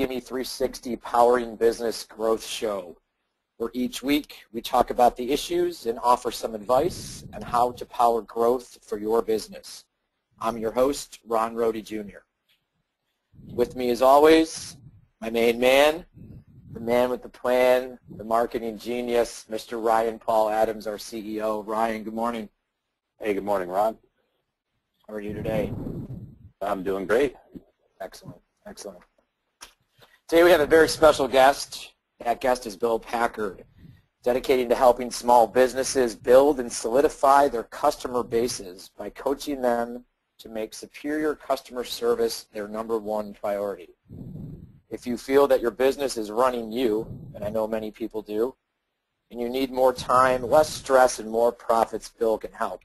Amy 360 Powering Business Growth Show, where each week we talk about the issues and offer some advice on how to power growth for your business. I'm your host, Ron Rohde Jr. With me as always, my main man, the man with the plan, the marketing genius, Mr. Ryan Paul Adams, our CEO. Ryan, good morning. Hey, good morning, Ron. How are you today? I'm doing great. Excellent, excellent. Today we have a very special guest. That guest is Bill Packard, dedicated to helping small businesses build and solidify their customer bases by coaching them to make superior customer service their #1 priority. If you feel that your business is running you, and I know many people do, and you need more time, less stress, and more profits, Bill can help.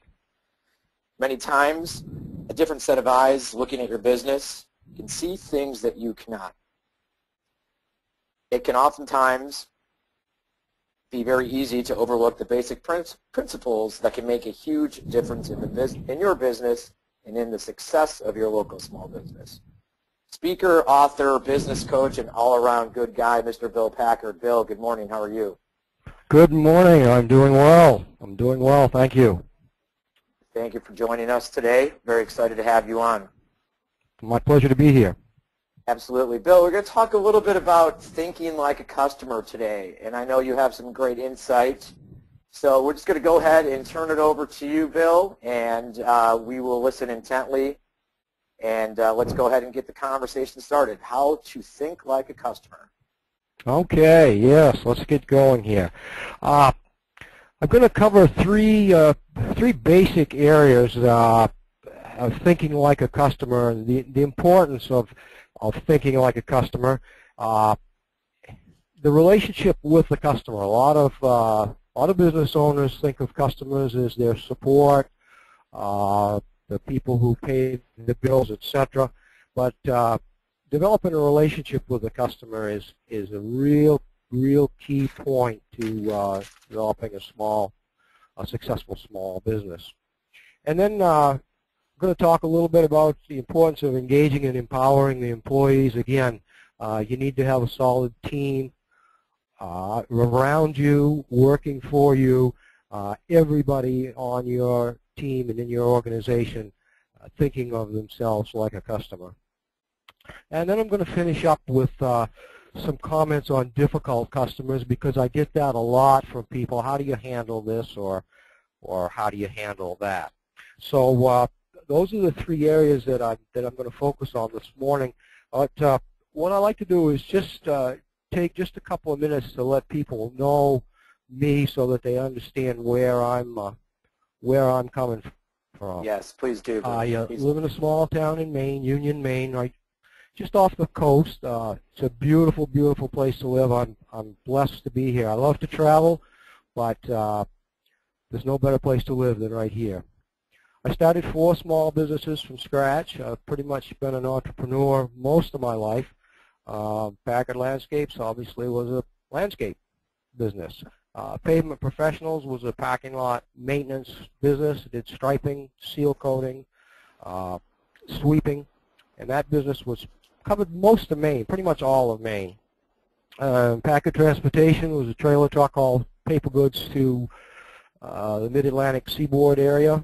Many times, a different set of eyes looking at your business can see things that you cannot. It can oftentimes be very easy to overlook the basic principles that can make a huge difference in your business and in the success of your local small business. Speaker, author, business coach, and all-around good guy, Mr. Bill Packard. Bill, good morning. How are you? Good morning. I'm doing well. Thank you. Thank you for joining us today. Very excited to have you on. My pleasure to be here. Absolutely. Bill, we're going to talk a little bit about thinking like a customer today, and I know you have some great insight. So we're just going to go ahead and turn it over to you, Bill, and we will listen intently. And let's go ahead and get the conversation started. How to think like a customer. Okay, yes, let's get going here. I'm going to cover three basic areas of thinking like a customer, and the importance of thinking like a customer, the relationship with the customer. A lot of business owners think of customers as their support, the people who pay the bills, etc. But developing a relationship with the customer is a real key point to developing a successful small business. And then I'm going to talk a little bit about the importance of engaging and empowering the employees. Again, you need to have a solid team around you, working for you, everybody on your team and in your organization thinking of themselves like a customer. And then I'm going to finish up with some comments on difficult customers, because I get that a lot from people. How do you handle this, or how do you handle that? So those are the three areas that I'm going to focus on this morning. But what I like to do is just take just a couple of minutes to let people know me, so that they understand where I'm coming from. Yes, please do. I live in a small town in Maine, Union, Maine, right just off the coast. It's a beautiful, beautiful place to live. I'm blessed to be here. I love to travel, but there's no better place to live than right here. I started 4 small businesses from scratch. I've pretty much been an entrepreneur most of my life. Packard Landscapes obviously was a landscape business. Pavement Professionals was a parking lot maintenance business. It did striping, seal coating, sweeping, and that business covered most of Maine, pretty much all of Maine. Packard Transportation was a trailer truck hauled paper goods to the Mid-Atlantic seaboard area,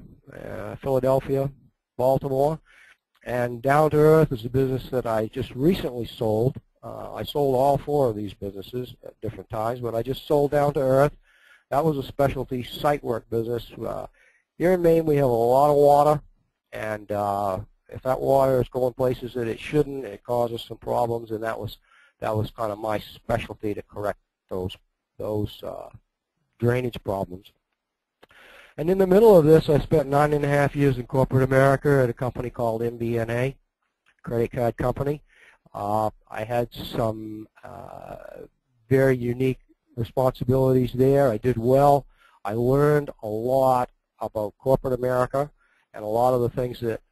Philadelphia, Baltimore. And Down to Earth is a business that I just recently sold. I sold all 4 of these businesses at different times, but I just sold Down to Earth. That was a specialty site work business. Here in Maine we have a lot of water, and if that water is going places that it shouldn't, it causes some problems, and that was kind of my specialty, to correct those drainage problems. And in the middle of this, I spent 9.5 years in corporate America at a company called MBNA, credit card company. I had some very unique responsibilities there. I did well. I learned a lot about corporate America and a lot of the things that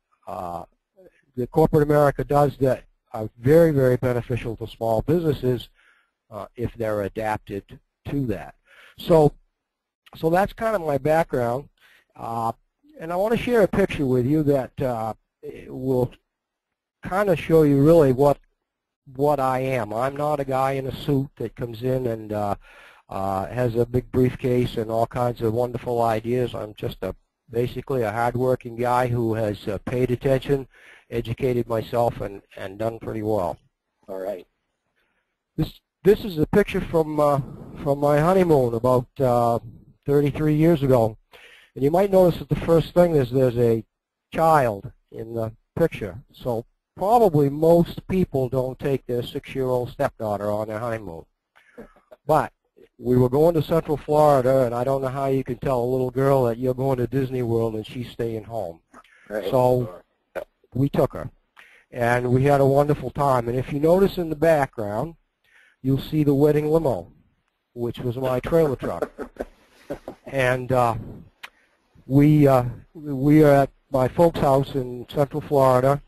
corporate America does that are very, very beneficial to small businesses if they're adapted to that. So that's kind of my background. And I want to share a picture with you that will kind of show you really what what I am. I'm not a guy in a suit that comes in and has a big briefcase and all kinds of wonderful ideas. I'm just basically a hard-working guy who has paid attention, educated myself, and done pretty well. All right. This is a picture from my honeymoon about 33 years ago. And you might notice that the first thing is there's a child in the picture. So probably most people don't take their 6-year-old stepdaughter on their honeymoon. But we were going to Central Florida, and I don't know how you can tell a little girl that you're going to Disney World and she's staying home. Right. So we took her, and we had a wonderful time. And if you notice in the background, you'll see the wedding limo, which was my trailer truck. And we are at my folks' house in Central Florida,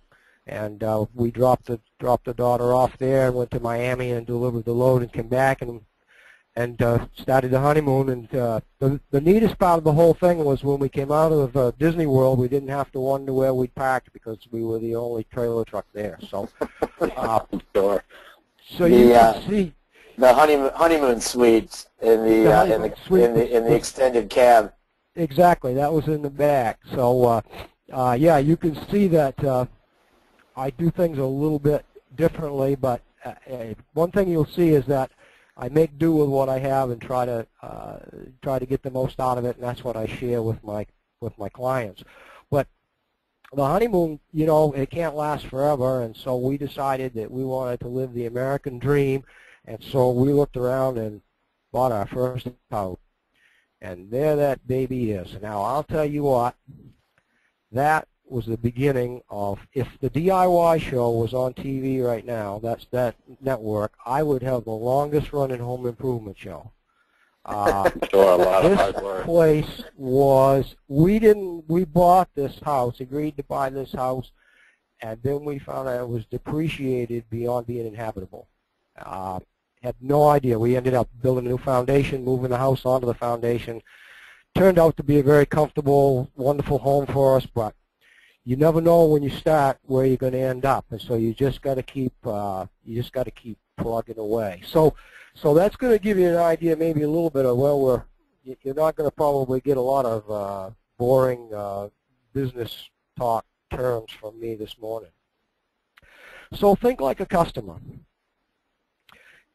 and we dropped the daughter off there and went to Miami and delivered the load and came back and started the honeymoon. And the neatest part of the whole thing was when we came out of Disney World, we didn't have to wonder where we parked because we were the only trailer truck there. So, Sure. so you can see the honeymoon suites in the extended cab. exactly, that was in the back. So yeah, you can see that I do things a little bit differently, but one thing you'll see is that I make do with what I have and try to get the most out of it, and that's what I share with my clients. But the honeymoon, you know, it can't last forever, and so we decided that we wanted to live the American dream, and so we looked around and bought our first house, and there that baby is. Now I'll tell you what, that was the beginning of, if the DIY show was on TV right now, that's that network, I would have the longest running home improvement show. Sure, a lot of hard This work. place was, we bought this house, agreed to buy this house, and then we found out it was depreciated beyond being inhabitable. Had no idea. We ended up building a new foundation, moving the house onto the foundation. Turned out to be a very comfortable, wonderful home for us, but you never know when you start where you're going to end up, and so you just got to keep plugging away. So that's going to give you an idea, maybe a little bit of where you're not going to probably get a lot of boring business talk terms from me this morning. So think like a customer.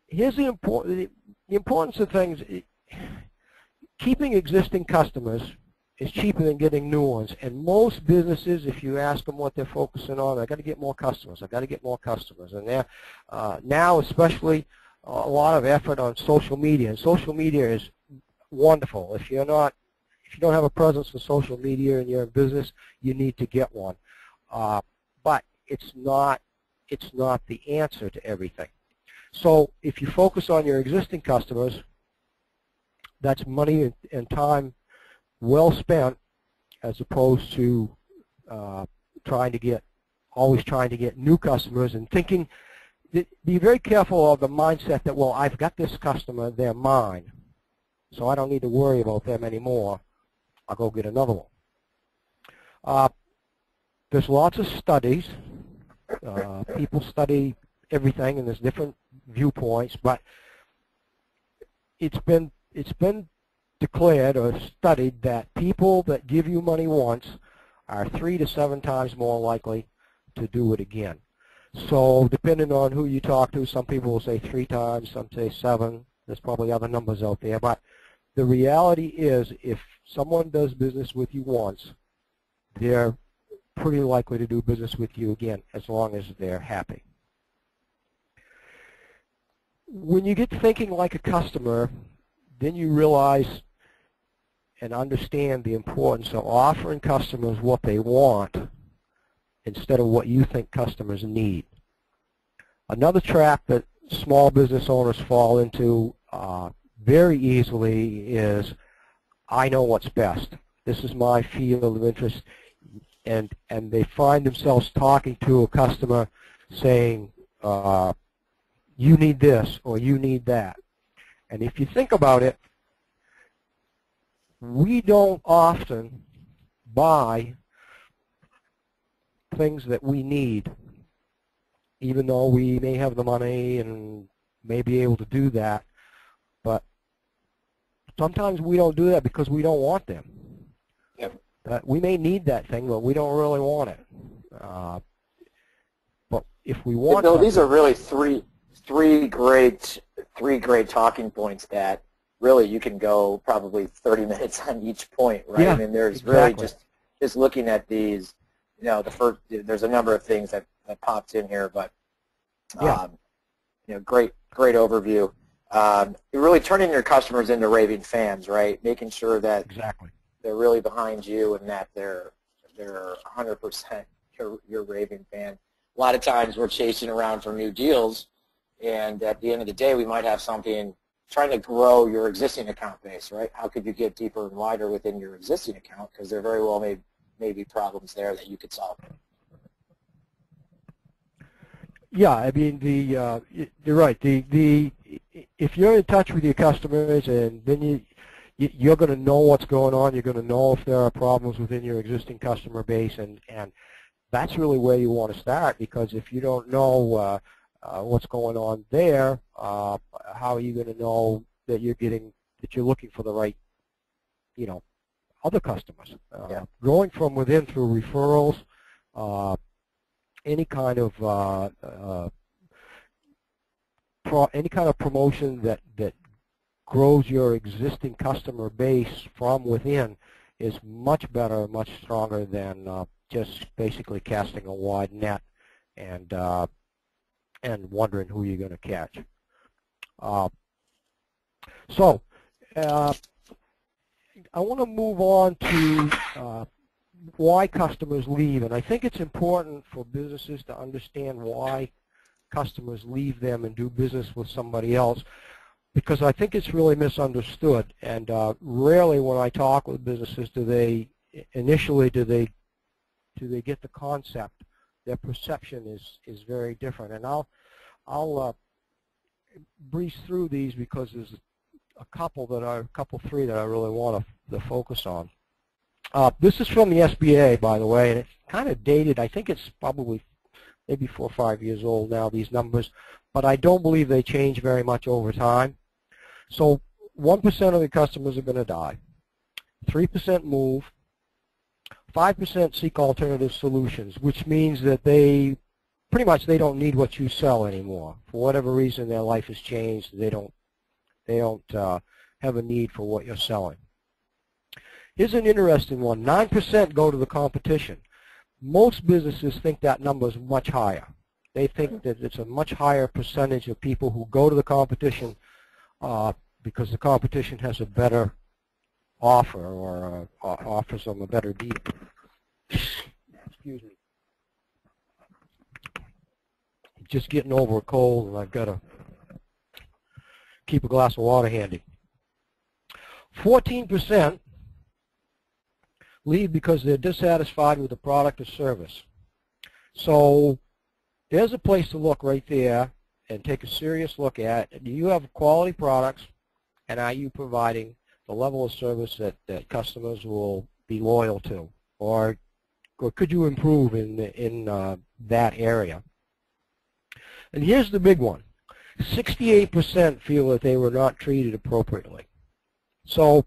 Here's the importance of things. Keeping existing customers is cheaper than getting new ones. And most businesses, if you ask them what they're focusing on, I've got to get more customers. I've got to get more customers. And they're now especially a lot of effort on social media. And social media is wonderful. If you don't have a presence for social media and you're in business, you need to get one. But it's not the answer to everything. So if you focus on your existing customers, that's money and time well spent, as opposed to always trying to get new customers and thinking. Be very careful of the mindset that, well, I've got this customer, they're mine, so I don't need to worry about them anymore. I'll go get another one. There's lots of studies. People study everything, and there's different viewpoints, but it's been declared or studied that people that give you money once are 3 to 7 times more likely to do it again. So depending on who you talk to, some people will say 3 times, some say 7. There's probably other numbers out there, but the reality is if someone does business with you once, they're pretty likely to do business with you again as long as they're happy. When you get thinking like a customer, then you realize and understand the importance of offering customers what they want instead of what you think customers need. Another trap that small business owners fall into very easily is, I know what's best. This is my field of interest, and they find themselves talking to a customer saying, you need this or you need that. And if you think about it, we don't often buy things that we need even though we may have the money and may be able to do that. But sometimes we don't do that because we don't want them. Yep. We may need that thing, but we don't really want it. But if we want, Bill, these are really three great talking points that really you can go probably 30 minutes on each point, right? Yeah, I mean, there's exactly. really just looking at these, there's a number of things that popped in here, but yeah. Great overview. You're really turning your customers into raving fans, right? Making sure that Exactly. they're really behind you and that they're 100% your raving fan. A lot of times we're chasing around for new deals, and at the end of the day, we might have something trying to grow your existing account base, right? How could you get deeper and wider within your existing account? Because there very well may be problems there that you could solve. Yeah, I mean, you're right. If you're in touch with your customers, and then you're going to know what's going on. You're going to know if there are problems within your existing customer base, and that's really where you want to start, because if you don't know what's going on there, how are you going to know that you're looking for the right, other customers? Yeah. Growing from within through referrals, any kind of promotion that grows your existing customer base from within is much better, much stronger than just basically casting a wide net and wondering who you're going to catch. So I want to move on to why customers leave, and I think it's important for businesses to understand why customers leave them and do business with somebody else, because I think it's really misunderstood. And rarely, when I talk with businesses, do they get the concept. Their perception is very different. And I'll breeze through these because there's a couple, three that I really want to focus on. This is from the SBA, by the way, and it's kind of dated. I think it's probably maybe 4 or 5 years old now, these numbers, but I don't believe they change very much over time. So 1% of the customers are going to die, 3% move, 5% seek alternative solutions, which means that they don't need what you sell anymore. For whatever reason, their life has changed. They don't have a need for what you're selling. Here's an interesting one. 9% go to the competition. Most businesses think that number is much higher. They think that it's a much higher percentage of people who go to the competition because the competition has a better offer or offers them a better deal. Excuse me. Just getting over a cold, and I've got to keep a glass of water handy. 14% leave because they're dissatisfied with the product or service. So there's a place to look right there and take a serious look at. Do you have quality products, and are you providing the level of service that customers will be loyal to? Or could you improve in that area? And here's the big one. 68% feel that they were not treated appropriately. So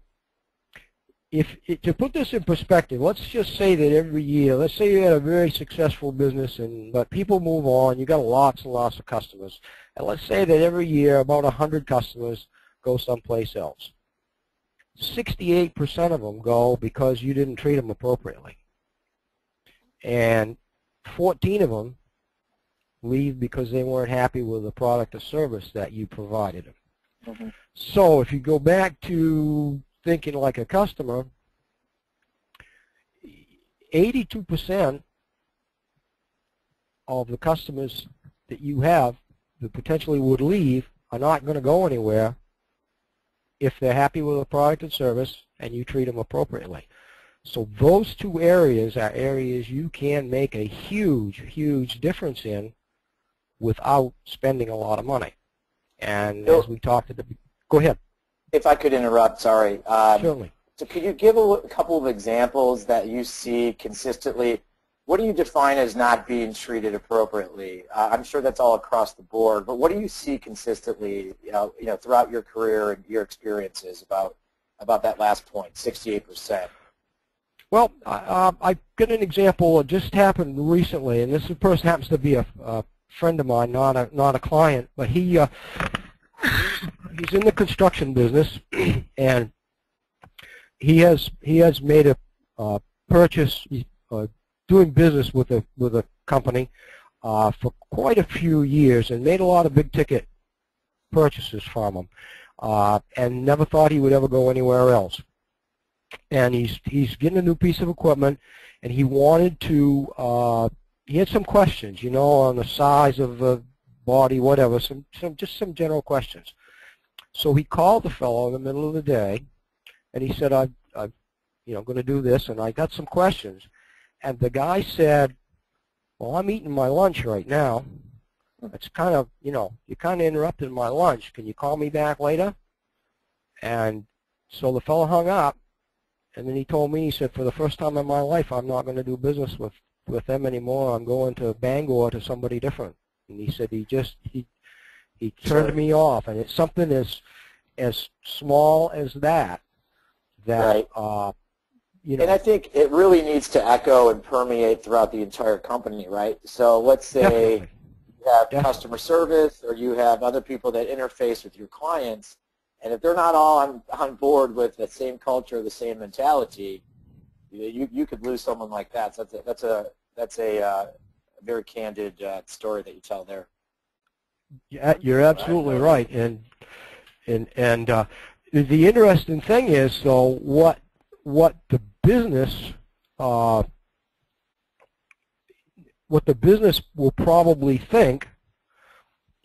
to put this in perspective, let's just say that every year, let's say you had a very successful business, but people move on, you got lots and lots of customers, and let's say that every year about 100 customers go someplace else. 68% of them go because you didn't treat them appropriately. And 14 of them leave because they weren't happy with the product or service that you provided them. Mm-hmm. So if you go back to thinking like a customer, 82% of the customers that you have that potentially would leave are not going to go anywhere if they're happy with the product and service and you treat them appropriately. So those two areas are areas you can make a huge, huge difference in without spending a lot of money. And as we talked at the go ahead. If I could interrupt, sorry. Certainly. So could you give a couple of examples that you see consistently? what do you define as not being treated appropriately? I'm sure that's all across the board, but what do you see consistently, throughout your career and your experiences about that last point, 68%? Well, I got an example that just happened recently, and this person happens to be a friend of mine, not a client, but he's in the construction business, and he has made a purchase, doing business with a company for quite a few years, and made a lot of big ticket purchases from him, and never thought he would ever go anywhere else. And he's getting a new piece of equipment, and he wanted to. He had some questions, on the size of the body, whatever, just some general questions. So he called the fellow in the middle of the day, and he said, I'm going to do this, and I got some questions. And the guy said, well, I'm eating my lunch right now. It's kind of, you kind of interrupted my lunch. Can you call me back later? And so the fellow hung up, and then he told me, he said, for the first time in my life, I'm not going to do business with them anymore. I'm going to Bangor to somebody different. And he said he turned me off, and it's something as small as that. Right. And I think it really needs to echo and permeate throughout the entire company, right? So let's say Definitely. you have customer service, or you have other people that interface with your clients, and if they're not all on board with the same culture, the same mentality, you could lose someone like that. So that's a very candid story that you tell there. Yeah, you're absolutely right. And the interesting thing is, though, what the business will probably think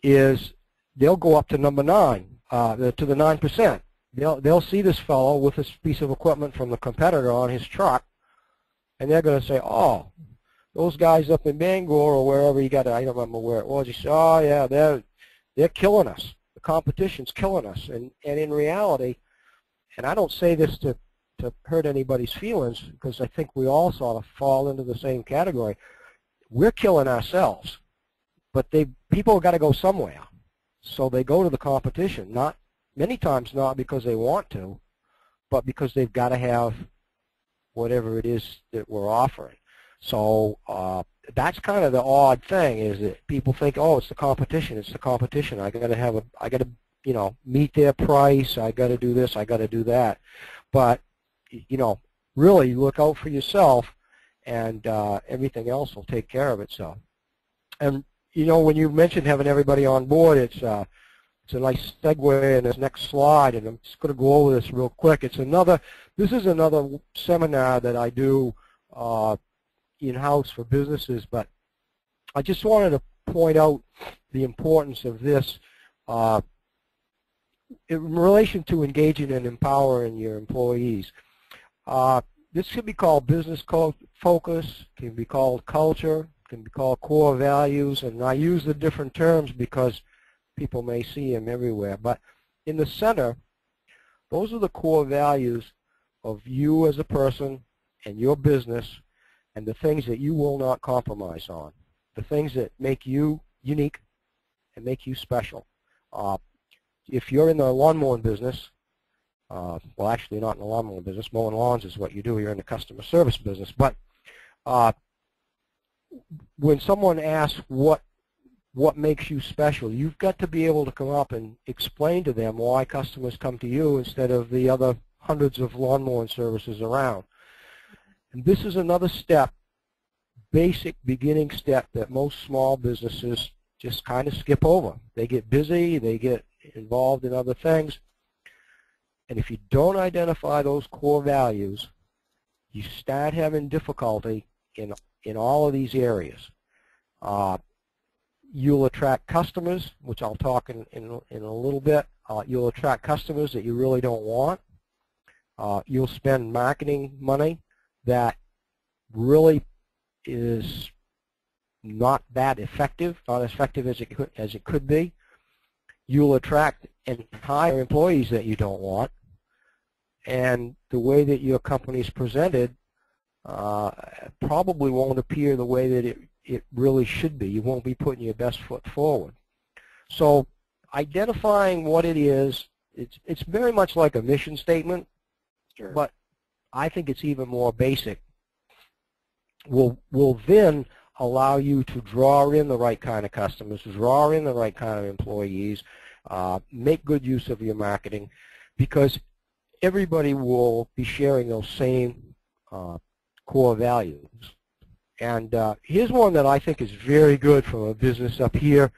is they'll go up to number 9. To the 9%. They'll see this fellow with this piece of equipment from the competitor on his truck, and they're going to say, oh, those guys up in Bangor or wherever you got it, I don't remember where it was. You say, oh yeah, they're killing us. The competition's killing us. And in reality, and I don't say this to hurt anybody's feelings, because I think we all sort of fall into the same category. We're killing ourselves, but people have got to go somewhere. So they go to the competition, many times not because they want to, but because they've got to have whatever it is that we're offering. So that's kind of the odd thing, is that people think, oh, it's the competition. It's the competition. I got to meet their price. I got to do this. I got to do that. But really look out for yourself, and everything else will take care of itself. And when you mentioned having everybody on board, it's a nice segue in this next slide, and I'm just going to go over this real quick. This is another seminar that I do in-house for businesses, but I just wanted to point out the importance of this in relation to engaging and empowering your employees. This could be called business focus, can be called culture, can be called core values, and I use the different terms because people may see them everywhere. But in the center, those are the core values of you as a person and your business, and the things that you will not compromise on, the things that make you unique and make you special. If you're in the lawn mowing business, well, actually not in the lawn mowing business, mowing lawns is what you do, you're in the customer service business, but when someone asks what makes you special, you've got to be able to come up and explain to them why customers come to you instead of the other hundreds of lawn mowing services around. And this is another step, basic beginning step, that most small businesses just kind of skip over. They get busy, they get involved in other things, and if you don't identify those core values, you start having difficulty in all of these areas. You'll attract customers, which I'll talk in a little bit. You'll attract customers that you really don't want. You'll spend marketing money that really is not that effective, not as effective as it could be. You'll attract and hire employees that you don't want. And the way that your company is presented probably won't appear the way that it really should be. You won't be putting your best foot forward. So identifying what it is, it's very much like a mission statement, Sure. but I think it's even more basic. Will then allow you to draw in the right kind of customers, draw in the right kind of employees, make good use of your marketing, because everybody will be sharing those same core values. And here's one that I think is very good from a business up here.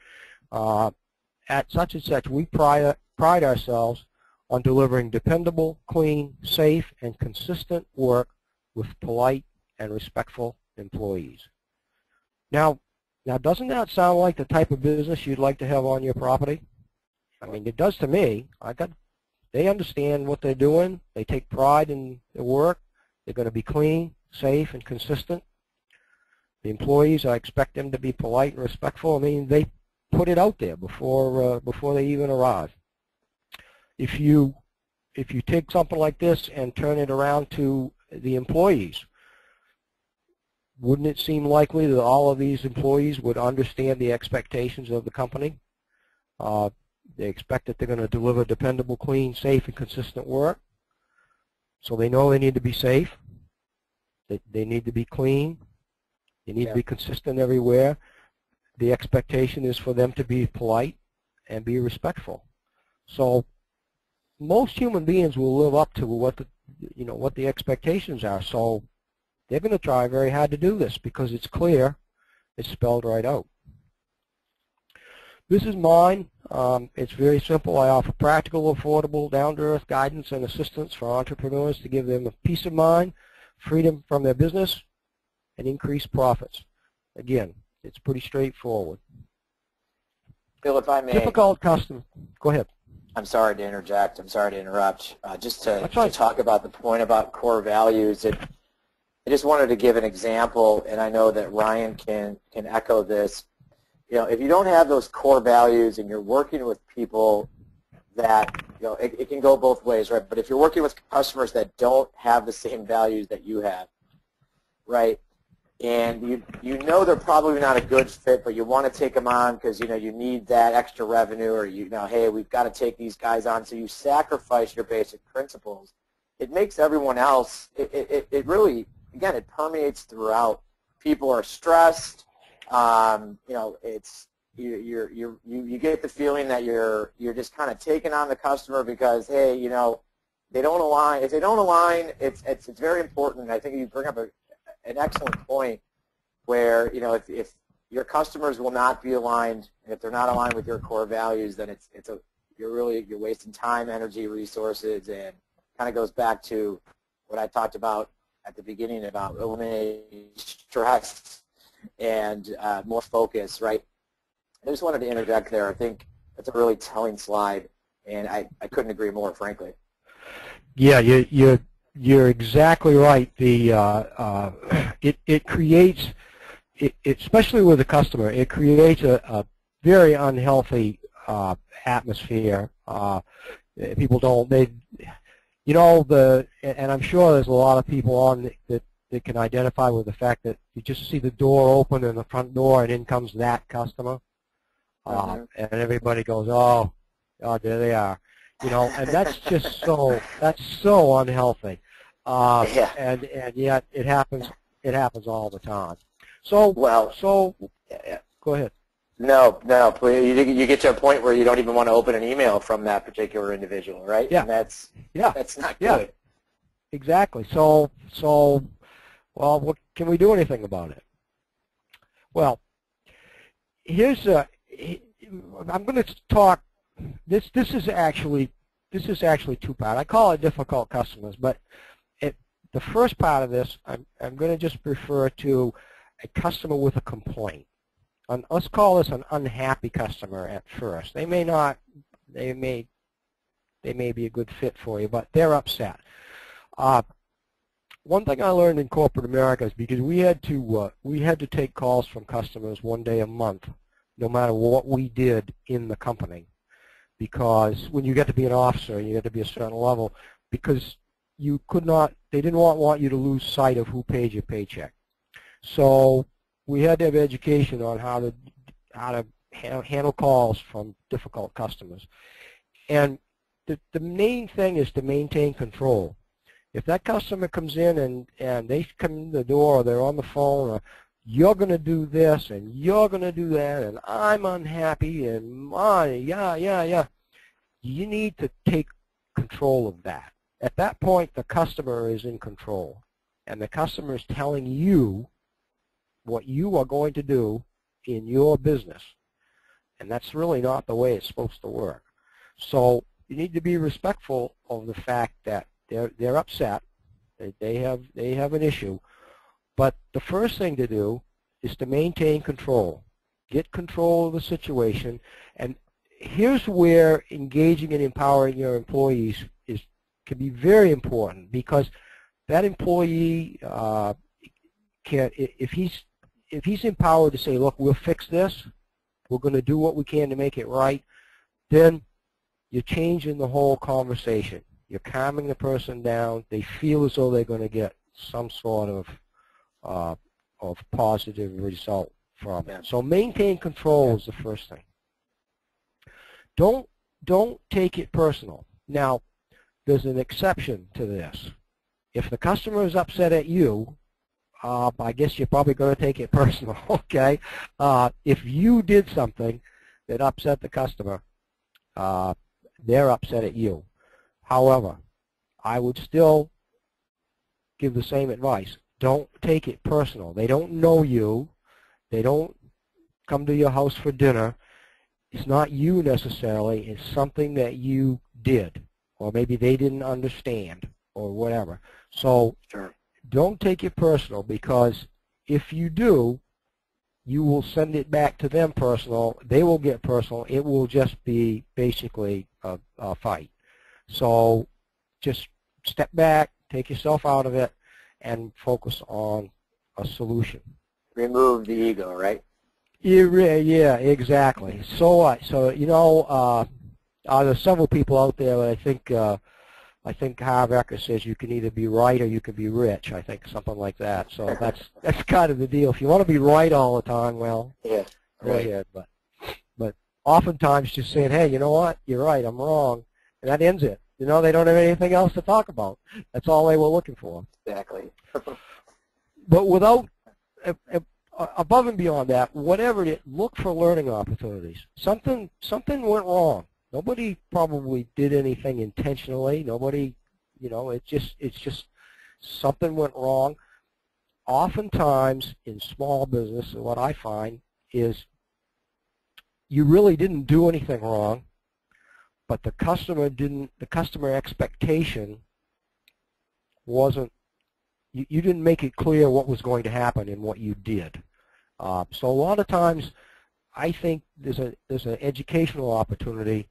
At such and such, we pride ourselves on delivering dependable, clean, safe, and consistent work with polite and respectful employees. Now doesn't that sound like the type of business you'd like to have on your property? I mean, it does to me. They understand what they're doing. They take pride in their work. They're going to be clean, safe, and consistent. The employees, I expect them to be polite and respectful. I mean, they put it out there before they even arrive. If you take something like this and turn it around to the employees, wouldn't it seem likely that all of these employees would understand the expectations of the company? They expect that they're going to deliver dependable, clean, safe, and consistent work. So they know they need to be safe. They need to be clean. They need to be consistent everywhere. The expectation is for them to be polite and be respectful. So most human beings will live up to what the expectations are. So they're going to try very hard to do this because it's clear, it's spelled right out. This is mine. It's very simple. I offer practical, affordable, down-to-earth guidance and assistance for entrepreneurs to give them a peace of mind, freedom from their business, and increased profits. Again, it's pretty straightforward. Bill, if I may. Difficult customer. Go ahead. I'm sorry to interject. I'm sorry to interrupt. Just to talk about the point about core values, I just wanted to give an example, and I know that Ryan can echo this. You know, if you don't have those core values and you're working with people that, you know, it can go both ways, right? But if you're working with customers that don't have the same values that you have, right, and you know they're probably not a good fit, but you want to take them on because, you know, you need that extra revenue, or, you know, hey, we've got to take these guys on, so you sacrifice your basic principles. It makes everyone else, it really, again, it permeates throughout. People are stressed. You know, it's you get the feeling that you're just kind of taking on the customer because, hey, you know, they don't align. If they don't align, it's very important. I think you bring up an excellent point where, you know, if your customers will not be aligned, and if they're not aligned with your core values, then you're wasting time, energy, resources, and kind of goes back to what I talked about at the beginning about eliminating stress and more focus, right? I just wanted to interject there. I think that's a really telling slide, and I couldn't agree more, frankly. Yeah, you're exactly right. It creates, especially with the customer, it creates a very unhealthy atmosphere. People don't, you know, and I'm sure there's a lot of people on that can identify with the fact that you just see the door open in the front door and in comes that customer, and everybody goes, oh, there they are, you know, and that's just that's so unhealthy, and yet it happens all the time. So go ahead. No, please. You get to a point where you don't even want to open an email from that particular individual, right? Yeah. And that's not good. Yeah. Exactly. So, well, can we do anything about it? Well, I'm going to talk. This is actually two-part. I call it difficult customers, but the first part of this, I'm going to just refer to a customer with a complaint. Let's call this an unhappy customer at first. They may be a good fit for you, but they're upset. One thing I learned in corporate America is because we had to take calls from customers one day a month, no matter what we did in the company, because when you get to be an officer, you get to be a certain level, because you could not want you to lose sight of who paid your paycheck. So we had to have education on how to handle calls from difficult customers. And the main thing is to maintain control. If that customer comes in and they come in the door or they're on the phone, or you're going to do this and you're going to do that and I'm unhappy and yeah, you need to take control of that. At that point, the customer is in control, and the customer is telling you what you are going to do in your business, and that's really not the way it's supposed to work. So you need to be respectful of the fact that they're upset, they have an issue, but the first thing to do is to maintain control. Get control of the situation, and here's where engaging and empowering your employees can be very important, because that employee if he's empowered to say, look, we'll fix this, we're going to do what we can to make it right, then you're changing the whole conversation. You're calming the person down. They feel as though they're going to get some sort of positive result from it. So maintain control is the first thing. Don't take it personal. Now, there's an exception to this. If the customer is upset at you, I guess you're probably going to take it personal, okay? If you did something that upset the customer, they're upset at you. However, I would still give the same advice. Don't take it personal. They don't know you. They don't come to your house for dinner. It's not you necessarily. It's something that you did, or maybe they didn't understand, or whatever. So don't take it personal, because if you do, you will send it back to them personal. They will get personal. It will just be basically a fight. So just step back, take yourself out of it, and focus on a solution. Remove the ego, right? Yeah, exactly. So you know, there's several people out there that I think Harv Eker says you can either be right or you can be rich. I think something like that. So that's kind of the deal. If you want to be right all the time, well, yeah, go ahead. But oftentimes just saying, hey, you know what? You're right. I'm wrong, and that ends it. You know, they don't have anything else to talk about. That's all they were looking for. Exactly. But without above and beyond that, whatever it is, look for learning opportunities. Something went wrong. Nobody probably did anything intentionally. Nobody, you know, it's just something went wrong. Oftentimes in small business, what I find is you really didn't do anything wrong, but the customer expectation wasn't, you didn't make it clear what was going to happen and what you did. So a lot of times I think there's an educational opportunity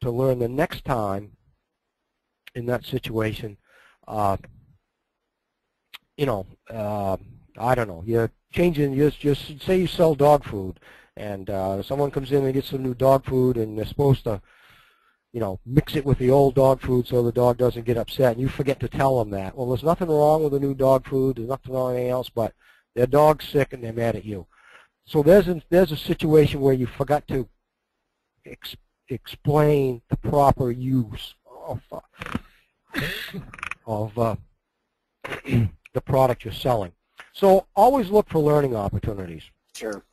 to learn the next time in that situation. You know, I don't know, you're changing, just say you sell dog food, and someone comes in and gets some new dog food, and they're supposed to, you know, mix it with the old dog food so the dog doesn't get upset, and you forget to tell them that. Well, there's nothing wrong with the new dog food, there's nothing wrong with anything else, but their dog's sick and they're mad at you. So there's a situation where you forgot to explain the proper use of the product you're selling. So always look for learning opportunities. Sure.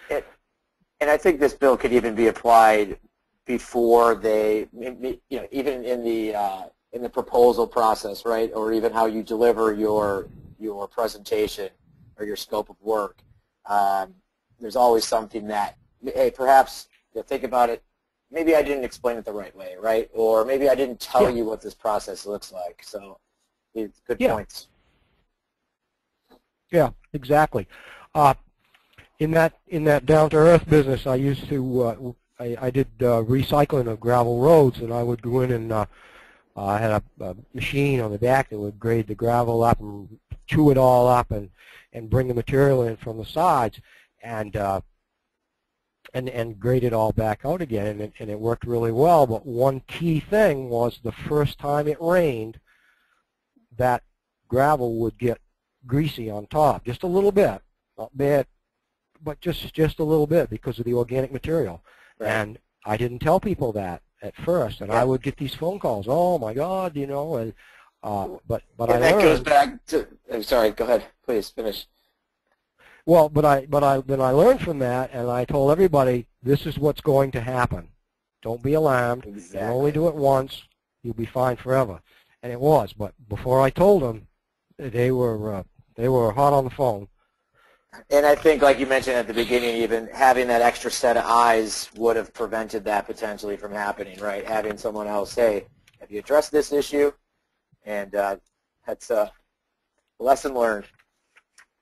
And I think this bill could even be applied before they, you know, even in the proposal process, right, or even how you deliver your presentation or your scope of work. There's always something that, hey, perhaps, you know, think about it, maybe I didn't explain it the right way, right, or maybe I didn't tell you what this process looks like. So it's good points. Yeah, exactly. In that down-to-earth business, I used to I did recycling of gravel roads, and I would go in and I had a machine on the back that would grade the gravel up and chew it all up and bring the material in from the sides and grade it all back out again, and it worked really well. But one key thing was the first time it rained, that gravel would get greasy on top, just a little bit, not bad, but just a little bit because of the organic material. Right. And I didn't tell people that at first, and I would get these phone calls. Oh my God, you know, and but and I that learned, goes back to. I'm sorry. Go ahead. Please finish. well, then I learned from that, and I told everybody this is what's going to happen. Don't be alarmed. Exactly. You'll only do it once. You'll be fine forever. And it was. But before I told them, they were hot on the phone. And I think, like you mentioned at the beginning, even having that extra set of eyes would have prevented that potentially from happening, right? Having someone else say, have you addressed this issue? And that's a lesson learned.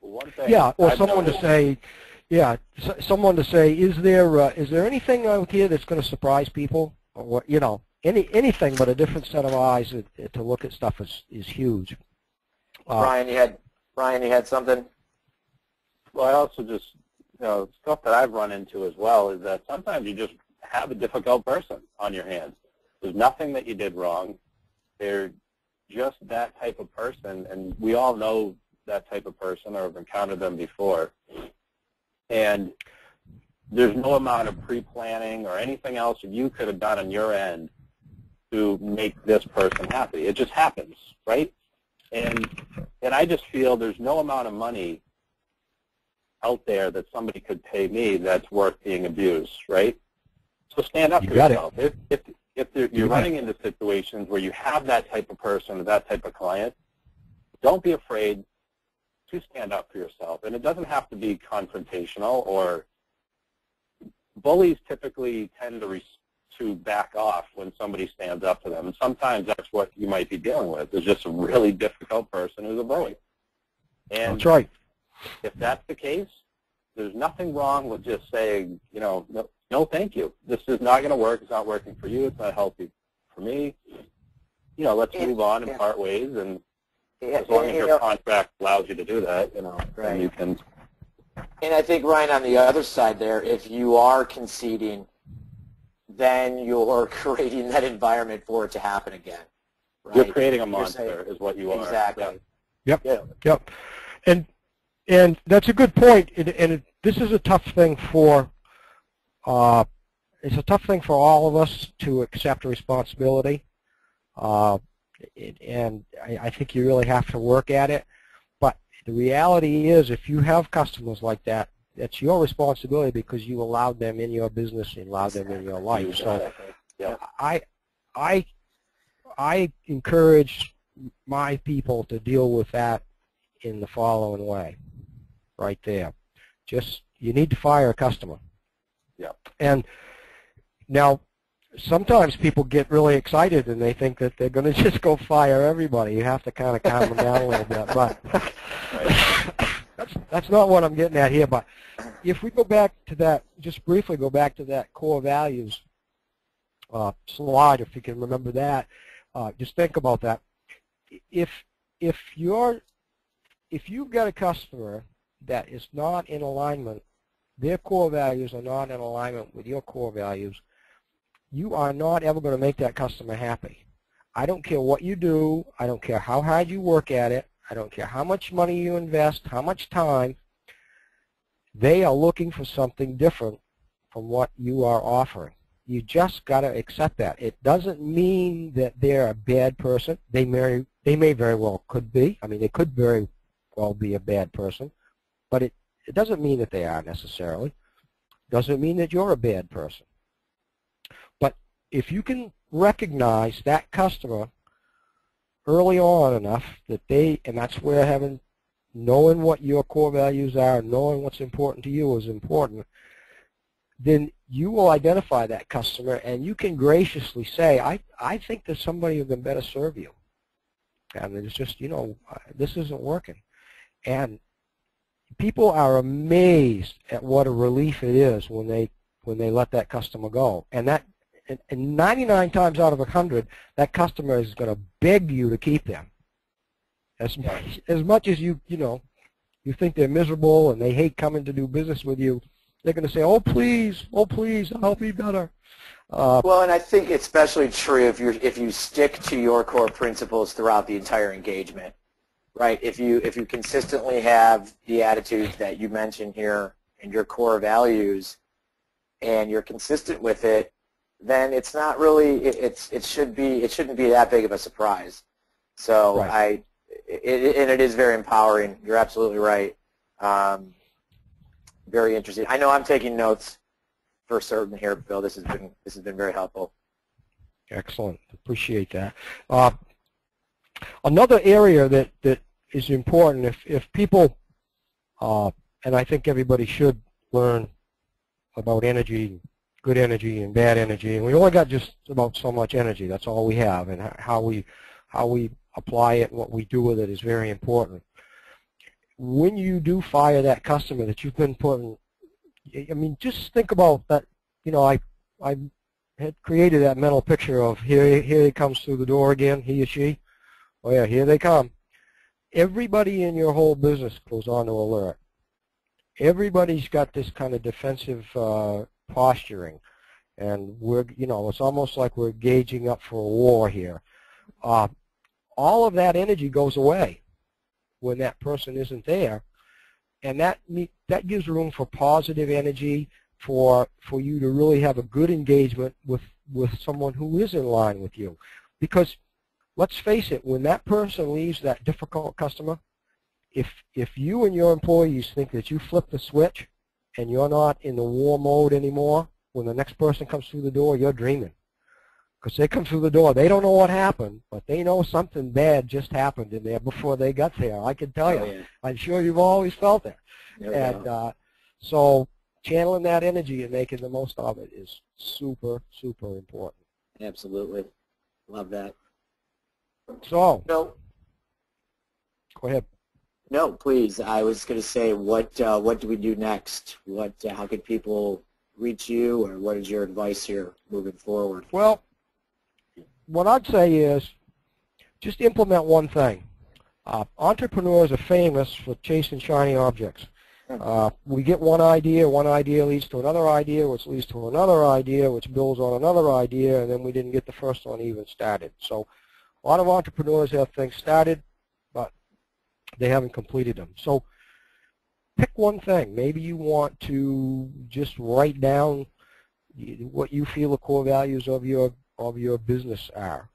One thing. Yeah, or someone to say, someone to say, is there anything out here that's going to surprise people? Or what, you know, anything but a different set of eyes to look at stuff is huge. Brian, you had something? Well, I also just, you know, stuff that I've run into as well is that sometimes you just have a difficult person on your hands. There's nothing that you did wrong. They're just that type of person, and we all know that type of person or have encountered them before. And there's no amount of pre-planning or anything else that you could have done on your end to make this person happy. It just happens, right? And I just feel there's no amount of money out there that somebody could pay me that's worth being abused, right? So stand up for yourself. If you're running into situations where you have that type of person or that type of client, don't be afraid to stand up for yourself. And it doesn't have to be confrontational, or bullies typically tend to back off when somebody stands up to them. And sometimes that's what you might be dealing with, is just a really difficult person who's a bully. And that's right. If that's the case, there's nothing wrong with just saying, you know, no, thank you. This is not going to work. It's not working for you. It's not healthy for me. You know, let's move on and part ways. And as long as your contract allows you to do that, you know, then you can. And I think, Ryan, on the other side there, if you are conceding, then you're creating that environment for it to happen again. Right? You're creating a monster, is what you are. Exactly. Yep. Yeah. Yep. And that's a good point. And this is a tough thing for. It's a tough thing for all of us to accept responsibility. And I think you really have to work at it. But the reality is, if you have customers like that, it's your responsibility because you allowed them in your business and allowed them in your life. So I encourage my people to deal with that in the following way, right there. Just, you need to fire a customer. Yeah. And now, sometimes people get really excited and they think that they're going to just go fire everybody. You have to kind of calm them down a little bit. But that's not what I'm getting at here. But if we go back to that, just briefly go back to that core values slide, if you can remember that, just think about that. If you've got a customer that is not in alignment, their core values are not in alignment with your core values, you are not ever going to make that customer happy. I don't care what you do. I don't care how hard you work at it. I don't care how much money you invest, how much time. They are looking for something different from what you are offering. You just got to accept that. It doesn't mean that they're a bad person. They may very well could be. I mean, they could very well be a bad person. But it doesn't mean that they are necessarily. It doesn't mean that you're a bad person. But if you can recognize that customer early on enough that and that's where knowing what your core values are, knowing what's important to you is important, then you will identify that customer and you can graciously say, I think there's somebody who can better serve you. And it's just, you know, this isn't working. And people are amazed at what a relief it is when they let that customer go. And 99 times out of 100, that customer is going to beg you to keep them. As much as you think they're miserable and they hate coming to do business with you, they're going to say, oh please, I'll be better. Well, and I think especially true if you stick to your core principles throughout the entire engagement, right? If you consistently have the attitudes that you mentioned here and your core values, and you're consistent with it, then it's not really it shouldn't be that big of a surprise. So Right. and it is very empowering. You're absolutely right. Very interesting. I know I'm taking notes for certain here, Bill. This has been very helpful. Excellent. Appreciate that. Another area that is important, if people, and I think everybody should learn about energy, good energy and bad energy, and we only got just about so much energy. That's all we have, and how we apply it and what we do with it is very important. When you do fire that customer that you've been putting, I mean, just think about that. You know, I had created that mental picture of here he comes through the door again, he or she. Oh yeah, here they come. Everybody in your whole business goes on to alert. Everybody's got this kind of defensive posturing, and it's almost like we're gauging up for a war here. All of that energy goes away when that person isn't there, and that gives room for positive energy for you to really have a good engagement with someone who is in line with you. Because let's face it, when that person leaves that difficult customer, if you and your employees think that you flip the switch and you're not in the war mode anymore, when the next person comes through the door, you're dreaming. Because they come through the door, they don't know what happened, but they know something bad just happened in there before they got there. I can tell you. Yeah. I'm sure you've always felt it. No And doubt. so channeling that energy and making the most of it is super, super important. Absolutely. Love that. So, No, go ahead. no, please. I was going to say, what do we do next? How could people reach you, or what is your advice here moving forward? Well, what I'd say is just implement one thing. Entrepreneurs are famous for chasing shiny objects. We get one idea leads to another idea, which leads to another idea, which builds on another idea, and then we didn't get the first one even started. So a lot of entrepreneurs have things started, but they haven't completed them. So pick one thing. Maybe you want to just write down what you feel the core values of your business are.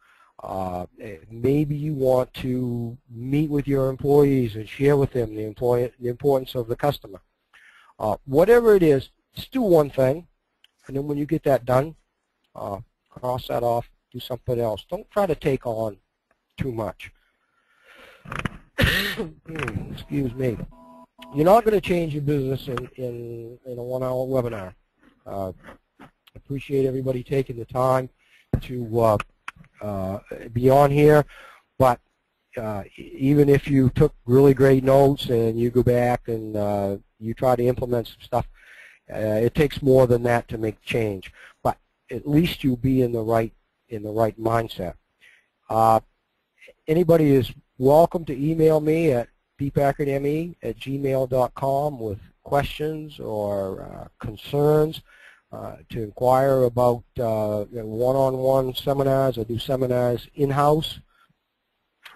Maybe you want to meet with your employees and share with them the importance of the customer. Whatever it is, just do one thing, and then when you get that done, cross that off, do something else. Don't try to take on too much. Excuse me. You're not going to change your business in a one-hour webinar. Appreciate everybody taking the time to be on here, but even if you took really great notes and you go back and you try to implement some stuff, it takes more than that to make change. But at least you'll be in the right mindset. Anybody is welcome to email me at bpackardme@gmail.com with questions or concerns. To inquire about one-on-one seminars. I do seminars in-house.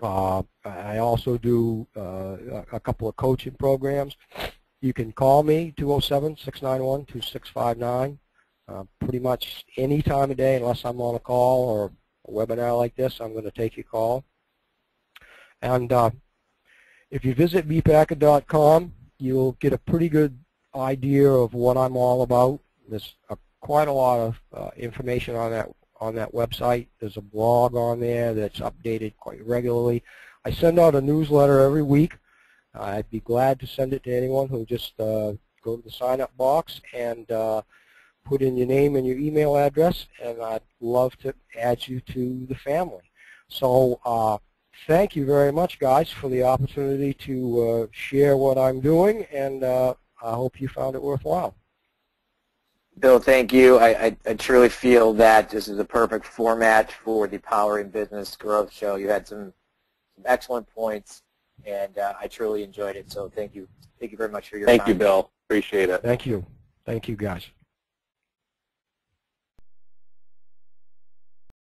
I also do a couple of coaching programs. You can call me, 207-691-2659. Pretty much any time of day, unless I'm on a call or a webinar like this, I'm going to take your call. And if you visit bpackard.com, you'll get a pretty good idea of what I'm all about. There's quite a lot of information on that website. There's a blog on there that's updated quite regularly. I send out a newsletter every week. I'd be glad to send it to anyone who just go to the sign-up box and put in your name and your email address, and I'd love to add you to the family. So thank you very much, guys, for the opportunity to share what I'm doing, and I hope you found it worthwhile. Bill, thank you. I truly feel that this is a perfect format for the Powering Business Growth Show. You had some excellent points, and I truly enjoyed it. So thank you. Thank you very much for your time. Thank you, Bill. Appreciate it. Thank you. Thank you, guys.